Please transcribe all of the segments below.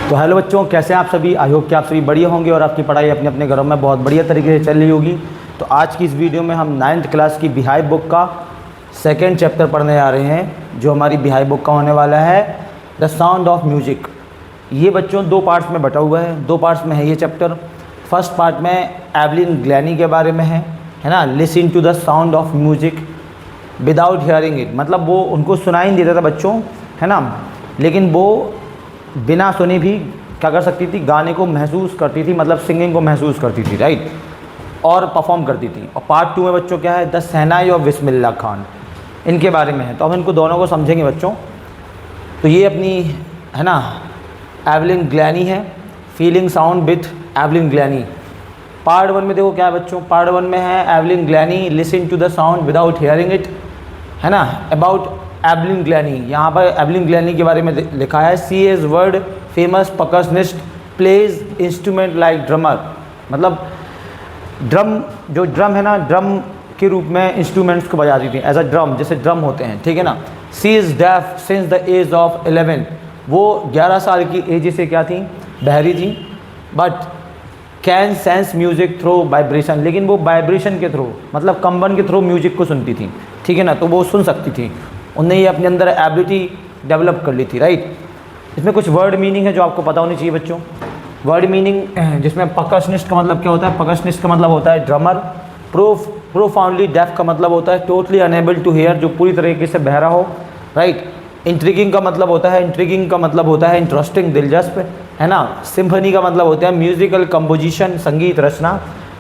तो हेलो बच्चों, कैसे हैं आप सभी। आई होप कि आप सभी बढ़िया होंगे और आपकी पढ़ाई अपने अपने घरों में बहुत बढ़िया तरीके से चल रही होगी। तो आज की इस वीडियो में हम 9th क्लास की बिहाइव बुक का सेकेंड चैप्टर पढ़ने आ रहे हैं, जो हमारी बिहाइव बुक का होने वाला है द साउंड ऑफ म्यूजिक। ये बच्चों दो पार्ट्स में बटा हुआ है, दो पार्ट्स में है ये चैप्टर। फर्स्ट पार्ट में एवलिन ग्लैनी के बारे में है ना, listen to the sound of music without hearing it. मतलब वो उनको सुनाई नहीं देता था बच्चों, है ना, लेकिन वो बिना सुने भी क्या कर सकती थी, गाने को महसूस करती थी, मतलब सिंगिंग को महसूस करती थी, राइट, और परफॉर्म करती थी। और पार्ट 2 में बच्चों क्या है, द शहनाई ऑफ बिस्मिल्लाह खान, इनके बारे में है। तो अब इनको दोनों को समझेंगे बच्चों। तो ये अपनी है ना एवलिन ग्लैनी है, feeling sound with Evelyn Glennie. Part 1 में देखो क्या है बच्चों, पार्ट 1 में है Evelyn Glennie listen to the sound without hearing it, है ना, अबाउट एवलिन ग्लैनी। यहाँ पर एवलिन ग्लैनी के बारे में लिखा है, she is world famous percussionist, plays instrument like drummer. मतलब ड्रम, जो ड्रम है ना, ड्रम के रूप में इंस्ट्रूमेंट्स को बजाती थी, एज अ ड्रम, जैसे ड्रम होते हैं, ठीक है ना। She is deaf since the age of 11, वो 11 साल की एज से क्या थी, बहरी थी। But can sense music through vibration, लेकिन वो वाइब्रेशन के थ्रू, मतलब कंपन के थ्रू म्यूज़िक को सुनती थी, ठीक है ना, तो वो सुन सकती थी। उनने ये अपने अंदर एबिलिटी डेवलप कर ली थी, राइट। इसमें कुछ वर्ड मीनिंग है जो आपको पता होनी चाहिए बच्चों। वर्ड मीनिंग जिसमें परकशनिस्ट का मतलब क्या होता है, परकशनिस्ट का मतलब होता है ड्रमर। प्रोफाउंडली डेफ का मतलब होता है टोटली अनएबल टू हियर, जो पूरी तरीके से बहरा हो, राइट। इंट्रिगिंग का मतलब होता है, इंट्रिगिंग का मतलब होता है इंटरेस्टिंग, दिलचस्प, है ना। सिम्फनी का मतलब होता है म्यूजिकल कंपोजिशन, संगीत रचना।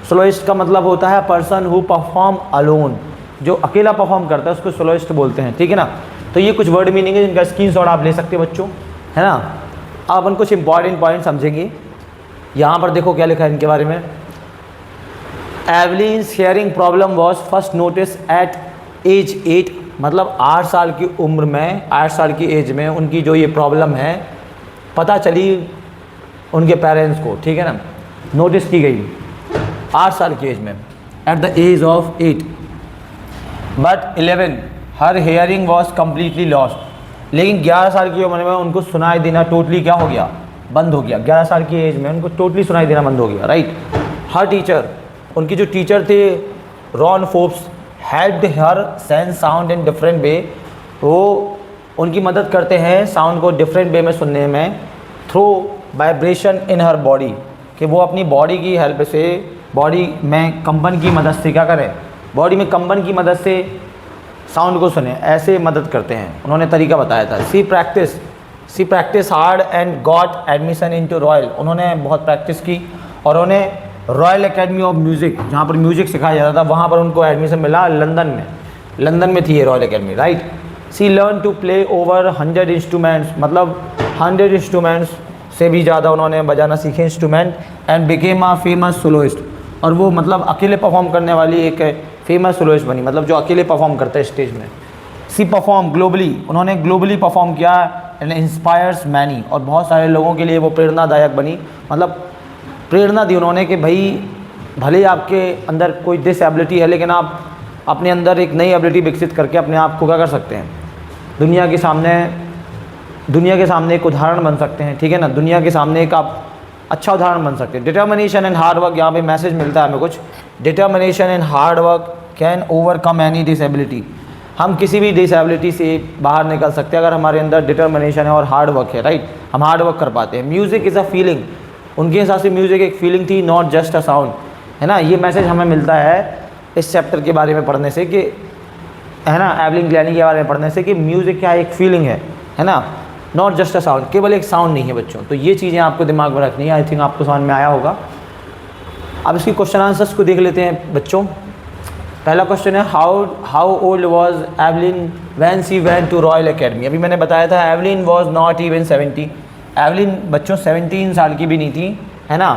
सोलोइस्ट का मतलब होता है पर्सन हु परफॉर्म अलोन, जो अकेला परफॉर्म करता है उसको सोलोइस्ट बोलते हैं, ठीक है ना। तो ये कुछ वर्ड मीनिंग है जिनका स्क्रीनशॉट आप ले सकते हैं बच्चों, है ना। अब अपन कुछ इंपॉर्टेंट पॉइंट समझेंगे। यहाँ पर देखो क्या लिखा है इनके बारे में। Evelyn's hearing problem was first notice at age 8, मतलब 8 साल की उम्र में, 8 साल की एज में उनकी जो ये प्रॉब्लम है पता चली उनके पेरेंट्स को, ठीक है ना, नोटिस की गई 8 साल की एज में, at the age of 8। But 11 her hearing was completely lost, लेकिन 11 साल की उम्र में उनको सुनाई देना टोटली क्या हो गया, बंद हो गया। 11 साल की एज में उनको टोटली सुनाई देना बंद हो गया, राइट। हर टीचर, उनकी जो टीचर थे Ron Forbes, helped her sense sound in different way, वो उनकी मदद करते हैं साउंड को डिफरेंट वे में सुनने में, through vibration in her body, कि वो अपनी बॉडी की हेल्प से, बॉडी में कंपन की मदद से क्या करें, बॉडी में कंपन की मदद से साउंड को सुने, ऐसे मदद करते हैं। उन्होंने तरीका बताया था। She practice hard and got admission into Royal, उन्होंने बहुत प्रैक्टिस की और उन्हें रॉयल एकेडमी ऑफ म्यूज़िक, जहाँ पर म्यूज़िक सिखाया जाता था, वहाँ पर उनको एडमिशन मिला लंदन में थी ये Royal Academy, right. She learn to play over 100 instruments, मतलब 100 इंस्ट्रूमेंट्स से भी ज़्यादा उन्होंने बजाना सीखे instrument, and became a famous soloist, और वो मतलब अकेले परफॉर्म करने वाली एक फेमस सोलोइस्ट बनी, मतलब जो अकेले परफॉर्म करते हैं स्टेज में। सी परफॉर्म ग्लोबली, उन्होंने ग्लोबली परफॉर्म किया, एंड इंस्पायर्स मैनी, और बहुत सारे लोगों के लिए वो प्रेरणादायक बनी, मतलब प्रेरणा दी उन्होंने कि भाई भले ही आपके अंदर कोई डिसेबिलिटी है, लेकिन आप अपने अंदर एक नई एबिलिटी विकसित करके अपने आप को क्या कर सकते हैं, दुनिया के सामने एक उदाहरण बन सकते हैं, ठीक है ना। दुनिया के सामने एक आप अच्छा उदाहरण बन सकते हैं। डिटर्मिनेशन एंड हार्ड वर्क, यहाँ पे मैसेज मिलता है हमें कुछ, determination and hard work can overcome any disability. हम किसी भी डिसेबिलिटी से बाहर निकल सकते हैं अगर हमारे अंदर डिटर्मिनेशन है और हार्ड वर्क है, राइट, हम हार्ड वर्क कर पाते हैं। म्यूज़िक इज़ अ फीलिंग, उनके हिसाब से म्यूज़िक एक फीलिंग थी, नॉट जस्ट अ साउंड, है ना। ये मैसेज हमें मिलता है इस चैप्टर के बारे में पढ़ने से, कि है ना, एवलिन ग्लैनी के बारे में पढ़ने से, कि म्यूज़िक क्या एक फीलिंग है ना, नॉट जस्ट अ साउंड, केवल एक साउंड नहीं है बच्चों। तो ये चीज़ें आपको दिमाग में रखनी है, आई थिंक आपको समझ में आया होगा। अब इसकी क्वेश्चन आंसर्स को देख लेते हैं बच्चों। पहला क्वेश्चन है, how old was Evelyn when she went to Royal Academy. अभी मैंने बताया था Evelyn was not even 70, Evelyn बच्चों 17 साल की भी नहीं थी, है ना।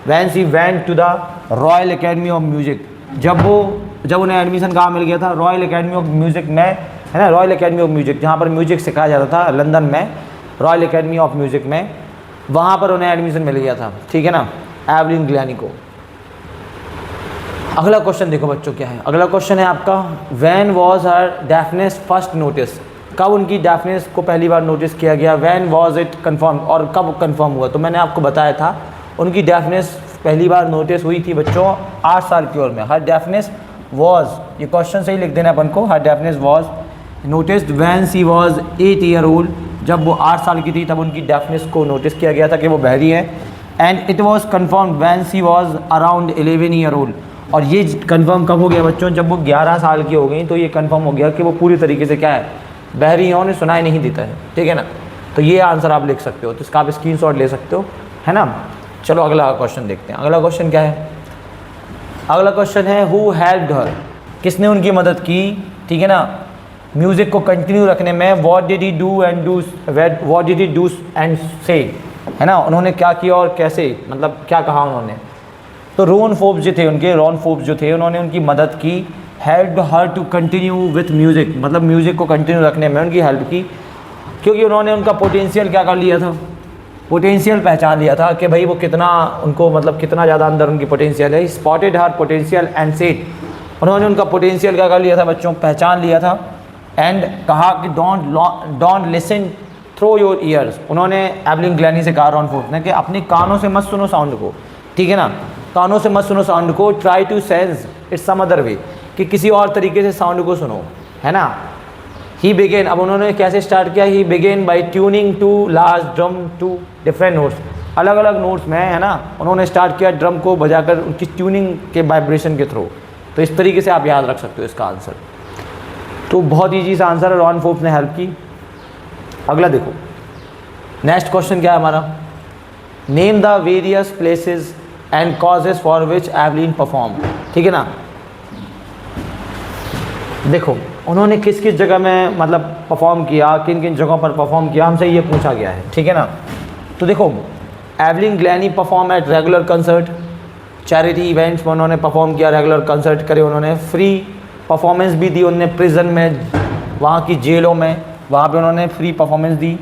When she went to the Royal Academy of Music, जब उन्हें एडमिशन कहाँ मिल गया था, रॉयल एकेडमी ऑफ म्यूज़िक में, है ना, रॉयल एकेडमी ऑफ म्यूज़िक, जहाँ पर म्यूज़िक सिखाया जाता था लंदन में, रॉयल एकेडमी ऑफ म्यूज़िक में, वहाँ पर उन्हें एडमिशन मिल गया था, ठीक है ना, एवलिन ग्लैनी को। अगला क्वेश्चन देखो बच्चों क्या है। अगला क्वेश्चन है आपका, when was her deafness first notice, कब उनकी डेफनेस को पहली बार नोटिस किया गया, व्हेन वाज इट कंफर्म, और कब कंफर्म हुआ। तो मैंने आपको बताया था उनकी डेफनेस पहली बार नोटिस हुई थी बच्चों 8 साल की उम्र में। हर डेफनेस वाज, ये क्वेश्चन से ही लिख देना अपन को, her deafness was noticed when she was 8 year old, जब वो 8 साल की थी तब उनकी डेफनेस को नोटिस किया गया था कि वो बहरी है। And it was confirm when she was around 11 year old, और ये कंफर्म कब हो गया बच्चों, जब वो 11 साल की हो गई तो ये कंफर्म हो गया कि वो पूरी तरीके से क्या है, बहरी है, उन्हें सुनाई नहीं देता है, ठीक है ना। तो ये आंसर आप लिख सकते हो, तो इसका आप स्क्रीनशॉट ले सकते हो, है ना। चलो अगला क्वेश्चन देखते हैं। अगला क्वेश्चन क्या है, अगला क्वेश्चन है हु हेल्प्ड हर, किसने उनकी मदद की, ठीक है ना, म्यूज़िक को कंटिन्यू रखने में। What did he do and do, what did he do and से, है ना, उन्होंने क्या किया और कैसे, मतलब क्या कहा उन्होंने। तो रॉन फोर्ब्स जो थे उनके, रॉन फोर्ब्स जो थे उन्होंने उनकी मदद की। Helped her to continue with music, मतलब म्यूज़िक को कंटिन्यू रखने में उनकी हेल्प की, क्योंकि उन्होंने उनका पोटेंशियल क्या कर लिया था, पोटेंशियल पहचान लिया था कि भाई वो कितना, उनको मतलब कितना ज़्यादा अंदर उनकी पोटेंशियल है। Spotted her potential and said, उन्होंने उनका पोटेंशियल क्या कर लिया था बच्चों, पहचान लिया था। एंड कहा कि don't listen through your ears, उन्होंने एवलिन ग्लैनी से कहा रॉन फोर्ब्स ने कि अपने कानों से मत सुनो साउंड को, ठीक है ना, कानों से मत सुनो साउंड को, try to sense it some other way, कि किसी और तरीके से साउंड को सुनो, है ना। ही बिगेन, अब उन्होंने कैसे स्टार्ट किया, he began by tuning to large drum to different notes, अलग अलग नोट्स में, है ना, उन्होंने स्टार्ट किया ड्रम को बजाकर उनकी ट्यूनिंग के वाइब्रेशन के थ्रू। तो इस तरीके से आप याद रख सकते हो इसका आंसर। तो बहुत ईजी सा आंसर है, रॉन फोर्ब्स ने हेल्प की। अगला देखो, नेक्स्ट क्वेश्चन क्या है हमारा, name the various places and causes for which Evelyn perform, ठीक है ना। देखो उन्होंने किस किस जगह में मतलब परफॉर्म किया, किन किन जगहों पर परफॉर्म किया, हमसे ये पूछा गया है, ठीक है ना। तो देखो Evelyn Glennie perform at regular concert, charity events में उन्होंने परफॉर्म किया, रेगुलर कंसर्ट करे उन्होंने, फ्री परफॉर्मेंस भी दी उन्होंने प्रिजन में, वहाँ की जेलों में, वहाँ पे उन्होंने फ्री परफॉर्मेंस दी,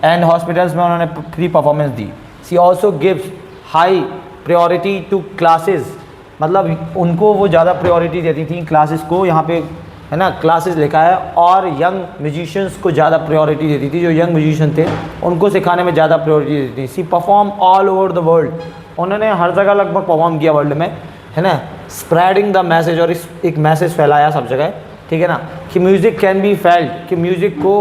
एंड हॉस्पिटल्स में उन्होंने फ्री परफॉर्मेंस दी। She also gives high priority to classes, मतलब उनको वो ज़्यादा प्रायोरिटी देती थी क्लासेस को, यहाँ पे है ना क्लासेस लिखा है, और यंग म्यूजिशियंस को ज़्यादा प्रायोरिटी देती थी, जो यंग म्यूजिशियन थे उनको सिखाने में ज़्यादा प्रायोरिटी देती थी। She perform all over the world, उन्होंने हर जगह लगभग परफॉर्म किया वर्ल्ड में, है ना, स्प्रेडिंग द मैसेज, और एक मैसेज फैलाया सब जगह, ठीक है ना, कि म्यूज़िक कैन बी फेल्ट, कि म्यूज़िक को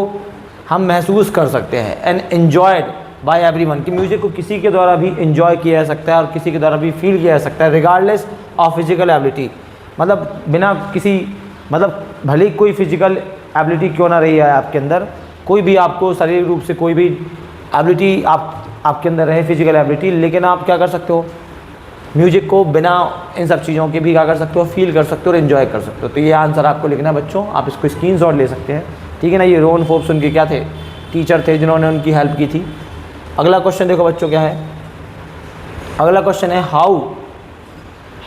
हम महसूस कर सकते हैं, एंड एन्जॉयड बाय एवरीवन, कि म्यूज़िक को किसी के द्वारा भी इन्जॉय किया जा सकता है और किसी के द्वारा भी फील किया जा सकता है, रिगार्डलेस ऑफ फिजिकल एबिलिटी, मतलब बिना किसी, मतलब भले ही कोई फिजिकल एबिलिटी क्यों ना रही है आपके अंदर, कोई भी आपको शारीरिक रूप से कोई भी एबिलिटी आपके अंदर रहे, फिजिकल एबिलिटी, लेकिन आप क्या कर सकते हो, म्यूजिक को बिना इन सब चीज़ों के भी क्या कर सकते हो, फील कर सकते हो और इन्जॉय कर सकते हो। तो ये आंसर आपको लिखना है बच्चों, आप इसको स्क्रीनशॉट ले सकते हैं, ठीक है ना। ये रॉन फोर्ब्स उनके क्या थे, टीचर थे जिन्होंने उनकी हेल्प की थी। अगला क्वेश्चन देखो बच्चों क्या है, अगला क्वेश्चन है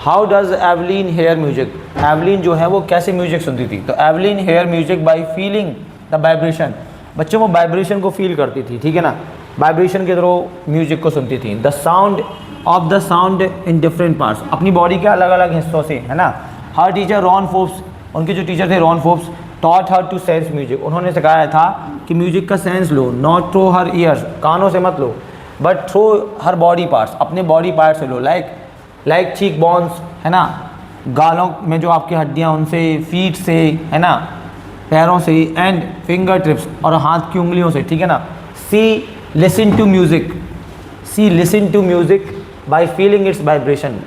how does Evelyn hear music, Evelyn जो है वो कैसे म्यूजिक सुनती थी। तो Evelyn hear music by feeling the vibration, बच्चों वो वाइब्रेशन को फील करती थी, ठीक है ना, वाइब्रेशन के थ्रू म्यूजिक को सुनती थी। The sound of the sound in different parts, अपनी बॉडी के अलग अलग हिस्सों से, है ना। हर टीचर रॉन फोर्ब्स, उनके जो टीचर थे Ron Forbes, taught her to sense music, उन्होंने सिखाया था कि म्यूजिक का सेंस लो, नॉट थ्रू हर ईयर्स, कानों से मत लो, but through her body parts, अपने बॉडी पार्ट से लो, लाइक चीक बोन्स, है ना, गालों में जो आपकी हड्डियाँ उनसे, फीट से, है ना, पैरों से, एंड फिंगर टिप्स, और हाथ की उंगलियों से, ठीक है ना। She listen to music, she listen to music by feeling its vibration,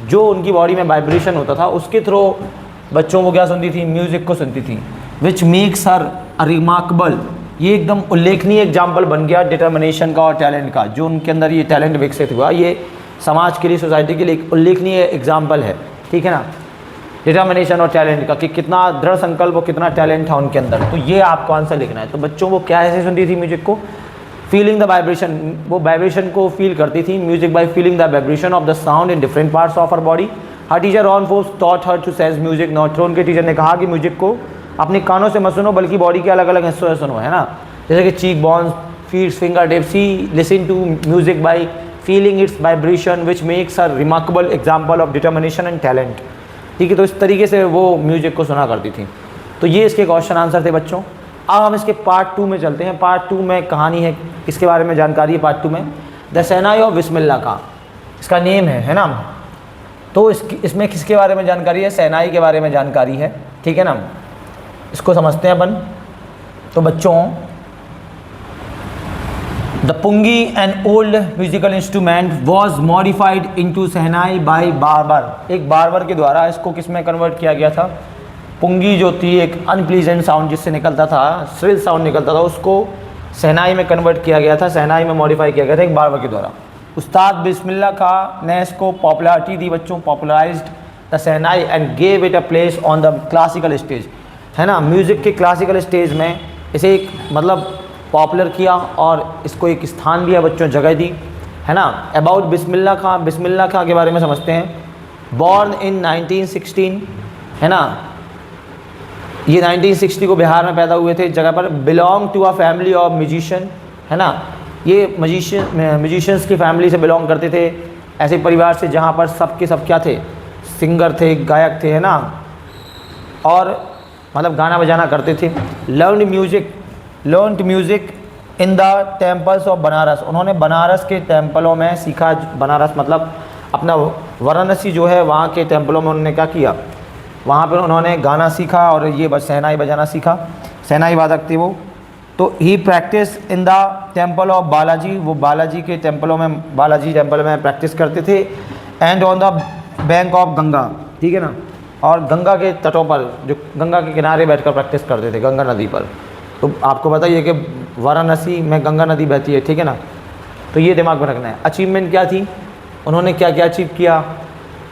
जो उनकी बॉडी में वाइब्रेशन होता था उसके थ्रू बच्चों को क्या सुनती थी, म्यूज़िक को सुनती थी। विच मेक्स हर रिमार्केबल, ये एकदम उल्लेखनीय एग्जाम्पल बन गया डिटर्मिनेशन का और टैलेंट का, जो उनके अंदर ये टैलेंट विकसित हुआ, ये समाज के लिए, सोसाइटी के लिए एक उल्लेखनीय एग्जाम्पल है, ठीक है ना, डिटर्मिनेशन और टैलेंट का, कि कितना दृढ़ संकल्प और कितना टैलेंट था उनके अंदर। तो ये आपको आंसर लिखना है। तो बच्चों को क्या ऐसे सुनती थी म्यूजिक को, फीलिंग द वाइब्रेशन, वो वाइब्रेशन को फील करती थी, music by feeling the vibration of the sound in different parts of her body. Her teacher Ron Forbes taught her to sense music not through, उनके टीचर ने कहा कि म्यूजिक को अपने कानों से मत सुनो बल्कि बॉडी के अलग अलग हिस्सों से सुनो, है ना, जैसे कि cheek bones, feet, finger tips. She listen to music by feeling its vibration which makes a remarkable example of determination and talent, ठीक है। तो इस तरीके से वो म्यूजिक को सुना करती थी। तो ये इसके क्वेश्चन आंसर थे बच्चों। अब हम इसके पार्ट 2 में चलते हैं। पार्ट 2 में कहानी है, इसके बारे में जानकारी है पार्ट 2 में, द सहनाई ऑफ बिस्मिल्लाह खां इसका नेम है ना। तो इसमें किसके बारे में जानकारी है? सहनाई के बारे में जानकारी है, ठीक है ना। इसको समझते हैं अपन। तो बच्चों, the pungi an old musical instrument was modified into shehnai by barber. एक बार्बर के द्वारा इसको किस में कन्वर्ट किया गया था? पुंगी जो थी एक अनप्लीजेंट साउंड जिससे निकलता था, श्रिल साउंड निकलता था, उसको सहनाई में कन्वर्ट किया गया था, सहनाई में मॉडिफाई किया गया था एक बार्बर के द्वारा। उस्ताद बिस्मिल्लाह खां ने इसको पॉपुलैरिटी दी बच्चों, popularised the shehnai and gave it a place on the classical stage, है ना। म्यूज़िक के क्लासिकल स्टेज में इसे एक मतलब पॉपुलर किया और इसको एक स्थान दिया बच्चों, जगह दी, है ना। अबाउट बिस्मिल्लाह खां, बिस्मिल्लाह खां के बारे में समझते हैं। बॉर्न इन 1916, है ना, ये 1960 को बिहार में पैदा हुए थे, इस जगह पर। Belong to a family of musician, है ना, ये म्यूजिशियंस की फैमिली से बिलोंग करते थे, ऐसे परिवार से जहाँ पर सबके सब क्या थे? सिंगर थे, गायक थे, है ना, और मतलब गाना बजाना करते थे। Learned music in the temples of Banaras, उन्होंने बनारस के टेम्पलों में सीखा। बनारस मतलब अपना वाराणसी जो है, वहाँ के टेम्पलों में उन्होंने क्या किया? वहाँ पर उन्होंने गाना सीखा और ये सहनाई बजाना सीखा, सहनाई वादक थे वो। तो he practice in the temple of Balaji, वो बालाजी के टेम्पलों में, बालाजी टेम्पल में प्रैक्टिस करते थे। And on the bank of Ganga, ठीक है ना, और गंगा के तटों पर, जो गंगा के किनारे बैठकर प्रैक्टिस करते थे, गंगा नदी पर। तो आपको बताइए कि वाराणसी में गंगा नदी बहती है, ठीक है ना, तो ये दिमाग में रखना है। अचीवमेंट क्या थी? उन्होंने क्या क्या अचीव किया?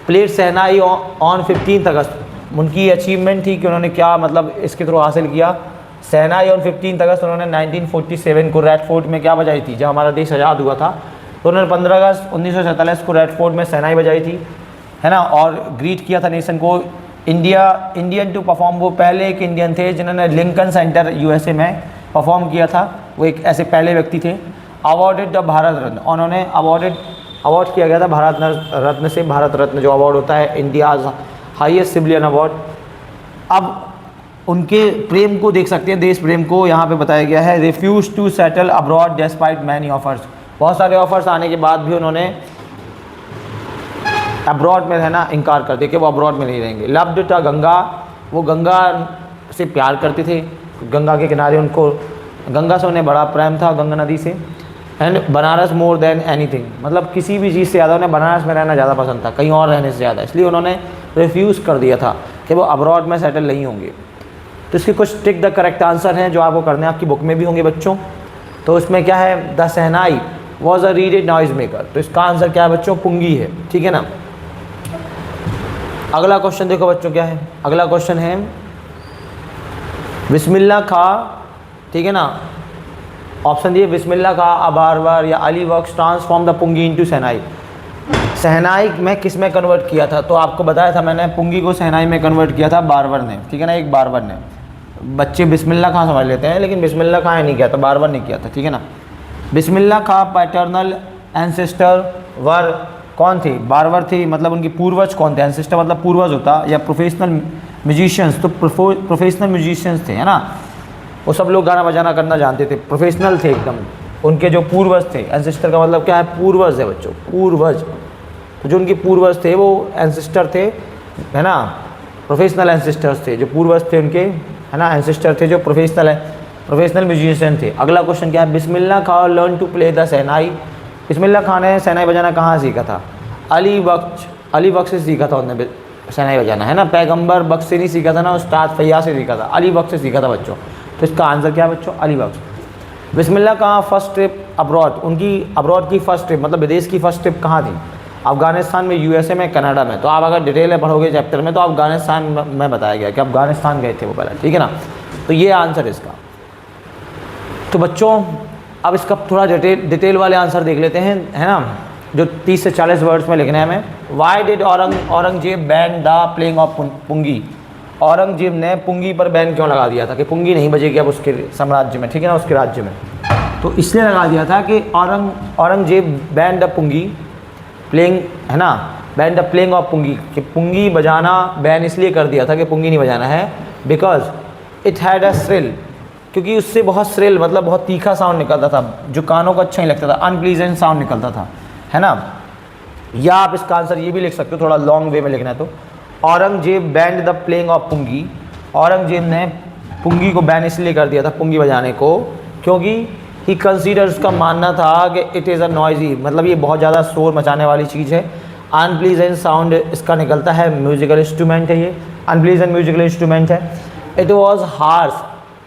प्लेड सहनाई ऑन 15 अगस्त, उनकी अचीवमेंट थी कि उन्होंने क्या मतलब इसके थ्रू हासिल किया? सहनाई ऑन 15 अगस्त उन्होंने 1947 को रेड फोर्ट में क्या बजाई थी? जब हमारा देश आज़ाद हुआ था, तो उन्होंने 15 अगस्त 1947 को रेड फोर्ट में सहनाई बजाई थी, है ना, और ग्रीट किया था नेशन को। इंडियन टू परफॉर्म, वो पहले एक इंडियन थे जिन्होंने लिंकन सेंटर यूएसए में परफॉर्म किया था, वो एक ऐसे पहले व्यक्ति थे। अवॉर्डेड द भारत रत्न, उन्होंने अवार्ड किया गया था भारत रत्न से, भारत रत्न जो अवार्ड होता है इंडियाज़ हाईएस्ट सिविलियन अवार्ड। अब उनके प्रेम को देख सकते हैं, देश प्रेम को यहाँ पे बताया गया है। Refuse to settle abroad despite many offers, बहुत सारे ऑफर्स आने के बाद भी उन्होंने अब्रॉड में रहना इनकार कर दिया कि वो अब्रॉड में नहीं रहेंगे। लव्ड द गंगा, वो गंगा से प्यार करते थे, गंगा के किनारे उनको, गंगा से उन्हें बड़ा प्रेम था, गंगा नदी से। And Banaras more than anything, मतलब किसी भी चीज़ से ज़्यादा उन्हें बनारस में रहना ज़्यादा पसंद था, कहीं और रहने से ज़्यादा, इसलिए उन्होंने रिफ्यूज़ कर दिया था कि वो अब्रॉड में सेटल नहीं होंगे। तो इसके कुछ टिक द करेक्ट आंसर हैं जो आपको करने आपकी बुक में भी होंगे बच्चों। तो उसमें क्या है? The shehnai was a readed noise maker, तो इसका आंसर क्या है बच्चों? पुंगी है, ठीक है ना। अगला क्वेश्चन देखो बच्चों क्या है, अगला क्वेश्चन है बिस्मिल्लाह खां, ठीक है ना। ऑप्शन दिए बिस्मिल्लाह खां, अ बार्बर या Ali works transform the pungi into shehnai. Shehnai में किस में कन्वर्ट किया था? तो आपको बताया था मैंने, पुंगी को सहनाई में कन्वर्ट किया था बार्बर ने, ठीक है ना, एक बार्बर ने। बच्चे बिस्मिल्लाह खां समझ लेते हैं, लेकिन बिस्मिल्लाह खां नहीं किया था, बार्बर ने किया था, ठीक है ना। बिस्मिल्लाह खां पैटर्नल एंसेस्टर वर कौन थी? बार्बर थी, मतलब उनकी पूर्वज कौन थे? एंसेस्टर मतलब पूर्वज होता, या प्रोफेशनल म्यूजिशियंस, तो प्रोफेशनल म्यूजिशियंस थे, है ना, वो सब लोग गाना बजाना करना जानते थे, प्रोफेशनल थे एकदम। उनके जो पूर्वज थे, एंसेस्टर का मतलब क्या है? पूर्वज है बच्चों, पूर्वज। तो जो उनके पूर्वज थे वो एंसेस्टर थे, है ना, प्रोफेशनल एंसेस्टर्स थे, जो पूर्वज थे उनके, है ना, एंसेस्टर थे जो प्रोफेशनल म्यूजिशियन थे। अगला क्वेश्चन क्या है? बिस्मिल्लाह खां लर्न टू प्ले द सहनाई, बिस्मिल्लाह खां ने सहनाई बजाना कहाँ सीखा था? अली बख्श से सीखा था उन्होंने सहनाई बजाना, है ना। पैगंबर बख्श से नहीं सीखा था ना, उस्ताद फैयाज से सीखा था, अली बख्श से सीखा था बच्चों। तो इसका आंसर क्या है बच्चों? अली बख्श। बिस्मिल्लाह खां फर्स्ट ट्रिप अब्रॉड, उनकी अब्रॉड की फर्स्ट ट्रिप मतलब विदेश की फर्स्ट ट्रिप कहाँ थी? अफगानिस्तान में, यूएसए में, कनाडा में। तो आप अगर डिटेल में पढ़ोगे चैप्टर में तो अफगानिस्तान में बताया गया कि अफगानिस्तान गए थे वो पहले, ठीक है ना। तो ये आंसर इसका। तो बच्चों अब इसका थोड़ा डिटेल वाले आंसर देख लेते हैं, है ना, जो 30 से 40 वर्ड्स में लिखने हैं हमें। Why did Aurangzeb ban the playing of pungi, Aurangzeb ने पुंगी पर बैन क्यों लगा दिया था कि पुंगी नहीं बजेगी अब उसके साम्राज्य में, ठीक है ना, उसके राज्य में। तो इसलिए लगा दिया था कि औरंगजेब बैन द पुंगी प्लेइंग, है ना, बैन द प्लेइंग ऑफ पुंगी, कि पुंगी बजाना बैन इसलिए कर दिया था कि पुंगी नहीं बजाना है, because it had a shrill, क्योंकि उससे बहुत श्रिल मतलब बहुत तीखा साउंड निकलता था, जो कानों को अच्छा नहीं लगता था, अनप्लीजेंट साउंड निकलता था, है ना। या आप इसका आंसर ये भी लिख सकते हो, थोड़ा लॉन्ग वे में लिखना है तो, Aurangzeb banned the playing of pungi. Aurangzeb ने पुंगी को बैन इसलिए कर दिया था, पुंगी बजाने को, क्योंकि ही कंसीडर, उसका मानना था कि इट इज़ अ नॉइजी, मतलब ये बहुत ज़्यादा शोर मचाने वाली चीज़ है, अनप्लीजेंट साउंड इसका निकलता है, म्यूजिकल इंस्ट्रूमेंट है ये, अनप्लीजेंट म्यूजिकल इंस्ट्रूमेंट है। इट वॉज हार्श,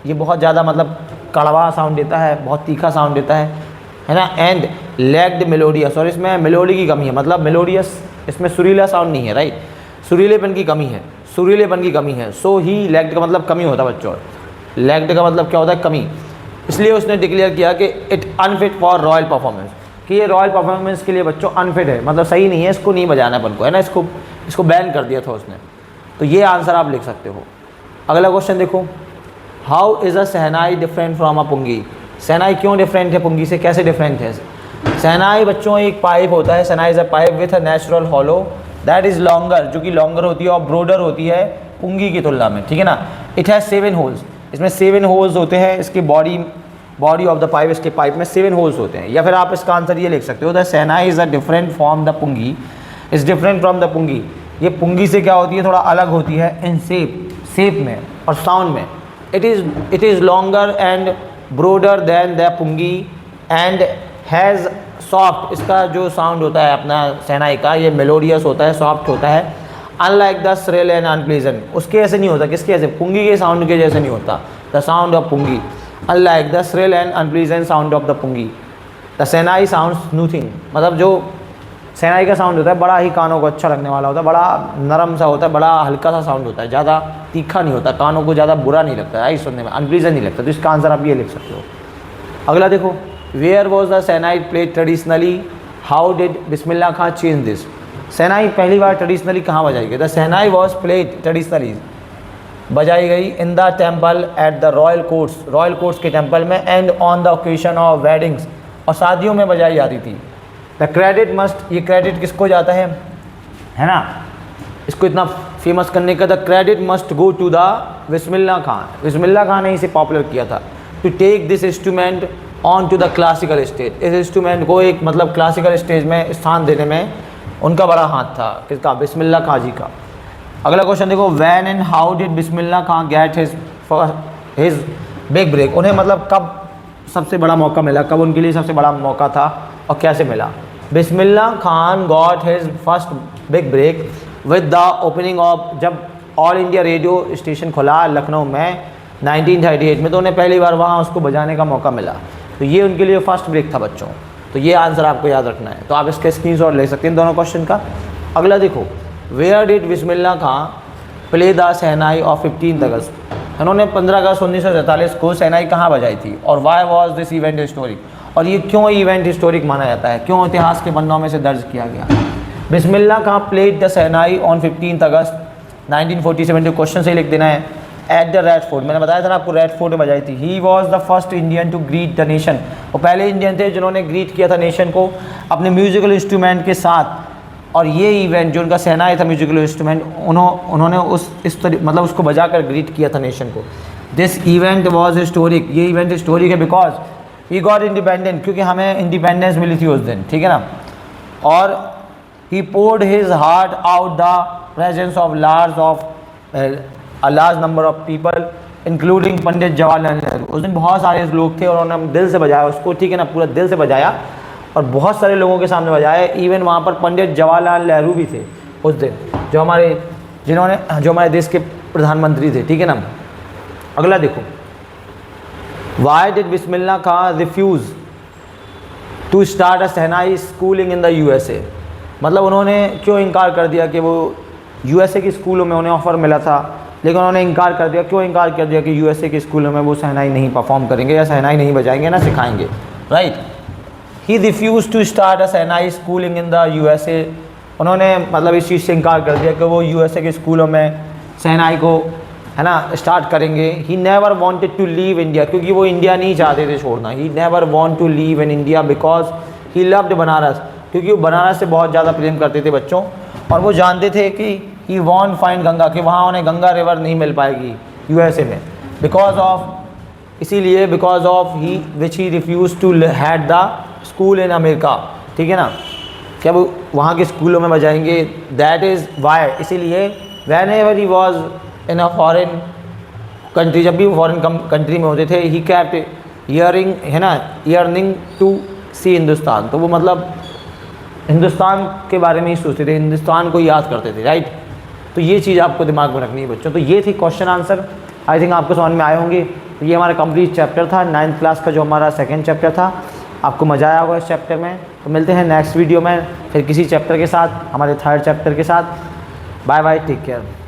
ये बहुत ज़्यादा मतलब कड़वा साउंड देता है, बहुत तीखा साउंड देता है ना। एंड लैग्ड मेलोडियस, और इसमें मेलोडी की कमी है, मतलब मेलोडियस इसमें सुरीला साउंड नहीं है, राइट, सुरीलेपन की कमी है, सुरीलेपन की कमी है। सो ही लैग्ड का मतलब कमी होता है बच्चों, लैग्ड का मतलब क्या होता है, कमी। इसलिए उसने डिक्लेयर किया कि it unfit for royal performance, कि ये रॉयल परफॉर्मेंस के लिए बच्चों अनफिट है, मतलब सही नहीं है, इसको नहीं बजाना अपन को, है ना, इसको बैन कर दिया था उसने। तो ये आंसर आप लिख सकते हो। अगला क्वेश्चन देखो, how is a shehnai different from a pungi. Shehnai क्यों डिफरेंट है पुंगी से, कैसे डिफरेंट है। शहनाई बच्चों एक पाइप होता है, shehnai is a pipe with a natural hollow that is longer, जो कि लॉन्गर होती है और ब्रॉडर होती है पुंगी की तुलना में, ठीक है ना। इट हैज़ 7 होल्स, इसमें 7 होल्स होते हैं, इसकी बॉडी ऑफ द पाइप, इसके पाइप में 7 होल्स होते हैं। या फिर आप इसका आंसर ये लिख सकते हो, the shehnai is a different from the pungi, is different from the pungi. ये पुंगी से क्या होती है, थोड़ा अलग होती है इन शेप में और साउंड में। It is longer and broader than the pungi and has soft, इसका जो साउंड होता है अपना शहनाई का, ये मेलोडियस होता है, सॉफ्ट होता है, unlike the shrill and unpleasant, उसके ऐसे नहीं होता, किसके ऐसे, पुंगी के साउंड के जैसे नहीं होता, the sound of pungi, unlike the shrill and unpleasant sound of the pungi. The shehnai sound smoothing, मतलब जो शहनाई का साउंड होता है बड़ा ही कानों को अच्छा लगने वाला होता है, बड़ा नरम सा होता है, बड़ा हल्का सा साउंड होता है, ज़्यादा तीखा नहीं होता, कानों को ज़्यादा बुरा नहीं लगता है सुनने में, अनप्लीजेंट नहीं लगता। तो इसका आंसर आप ये लिख सकते हो। अगला देखो, where was the shehnai played traditionally, how did Bismillah Khan change this. Shehnai पहली बार ट्रेडिशनली कहाँ बजाई गई, the shehnai was played traditionally, बजाई गई in the temple at the royal courts के टेम्पल में, and on the occasion of weddings, और शादियों में बजाई जाती थी। द क्रेडिट मस्ट, ये क्रेडिट किसको जाता है ना, इसको इतना फेमस करने का, the credit must go to the Bismillah Khan, Bismillah Khan ने इसे पॉपुलर किया था, to take this instrument on to the classical stage, इस इंस्ट्रूमेंट को एक मतलब क्लासिकल स्टेज में स्थान देने में उनका बड़ा हाथ था, किसका, बिस्मिल्लाह खां जी का। अगला क्वेश्चन देखो, when and how did Bismillah Khan get his big break, उन्हें मतलब कब सबसे बड़ा मौका मिला, कब उनके लिए सबसे बड़ा मौका था और कैसे मिला। Bismillah Khan got his first big break with the opening of, जब ऑल इंडिया रेडियो स्टेशन खुला लखनऊ में 1938 में, तो उन्हें पहली बार वहाँ उसको बजाने का मौका मिला, तो ये उनके लिए फर्स्ट ब्रेक था बच्चों। तो ये आंसर आपको याद रखना है, तो आप इसके स्क्रीनशॉट ले सकते हैं दोनों क्वेश्चन का। अगला देखो, where did Bismillah Khan play the shehnai of 15 August, उन्होंने 15 अगस्त 1943 को शहनाई कहाँ बजाई थी, और why was this event historic, और ये क्यों इवेंट हिस्टोरिक माना जाता है, क्यों इतिहास के पन्नों में से दर्ज किया गया। Bismillah Khan played the shehnai on 15 August 1947, question से ही लिख देना है, एट द रेड फोर्ट, मैंने बताया था ना आपको, रेड फोर्ट में बजाई थी। He was the first Indian to greet the nation, वो पहले इंडियन थे जिन्होंने ग्रीट किया था नेशन को अपने म्यूजिकल इंस्ट्रूमेंट के साथ। और ये इवेंट जो उनका शहनाई था म्यूजिकल इंस्ट्रूमेंट, उन्होंने मतलब उसको बजा कर ग्रीट किया था नेशन को। दिस इवेंट वॉज हिस्टोरिक, ये इवेंट हिस्टोरिक है बिकॉज ही गॉट इंडिपेंडेंट, क्योंकि हमें इंडिपेंडेंस मिली थी उस दिन, ठीक है ना। और he poured his heart out the presence of a large number of people including Pandit Jawaharlal Nehru. उस दिन बहुत सारे लोग थे और उन्होंने दिल से बजाया उसको, ठीक है ना, पूरा दिल से बजाया और बहुत सारे लोगों के सामने बजाया। इवन वहाँ पर पंडित जवाहरलाल नेहरू भी थे उस दिन, जो हमारे देश के प्रधानमंत्री थे, ठीक है ना। अगला देखो, why did Bismillah Khan refuse to start a shehnai schooling in the USA, मतलब उन्होंने क्यों इनकार कर दिया कि वो USA की स्कूलों में उन्हें ऑफ़र मिला था, लेकिन उन्होंने इनकार कर दिया। क्यों इनकार कर दिया कि USA के स्कूलों में वो शहनाई नहीं परफॉर्म करेंगे या शहनाई नहीं बजाएंगे ना सिखाएंगे, राइट। He refuse to start a shehnai schooling in the USA, उन्होंने मतलब इस चीज़ से इनकार कर दिया कि वो USA के स्कूलों में शहनाई को, है ना, स्टार्ट करेंगे। He never wanted to leave India, क्योंकि वो इंडिया नहीं चाहते थे छोड़ना। He never want to leave in India because he loved Banaras, क्योंकि वो बनारस से बहुत ज़्यादा प्रेम करते थे बच्चों, और वो जानते थे कि ही वॉन्ट फाइंड गंगा, कि वहाँ उन्हें गंगा रिवर नहीं मिल पाएगी USA में, बिकॉज ऑफ इसीलिए because of he which he refuse to had the school in America, ठीक है ना, क्या वो वहाँ के स्कूलों में बजाएंगे, दैट इज़ वाई, इसीलिए van ever he was in a foreign country, जब भी वो फॉरेन कंट्री में होते थे, ही कैप्ट ईयरिंग, है ना, ईयरनिंग टू सी हिंदुस्तान, तो वो मतलब हिंदुस्तान के बारे में ही सोचते थे, हिंदुस्तान को याद करते थे, राइट। तो ये चीज़ आपको दिमाग में रखनी है बच्चों। तो ये थी क्वेश्चन आंसर, आई थिंक आपको समझ में आए होंगे। तो ये हमारा कंप्लीट चैप्टर था 9th क्लास का, जो हमारा सेकंड चैप्टर था। आपको मज़ा आया होगा इस चैप्टर में। तो मिलते हैं नेक्स्ट वीडियो में फिर किसी चैप्टर के साथ, हमारे थर्ड चैप्टर के साथ। Bye bye, take care.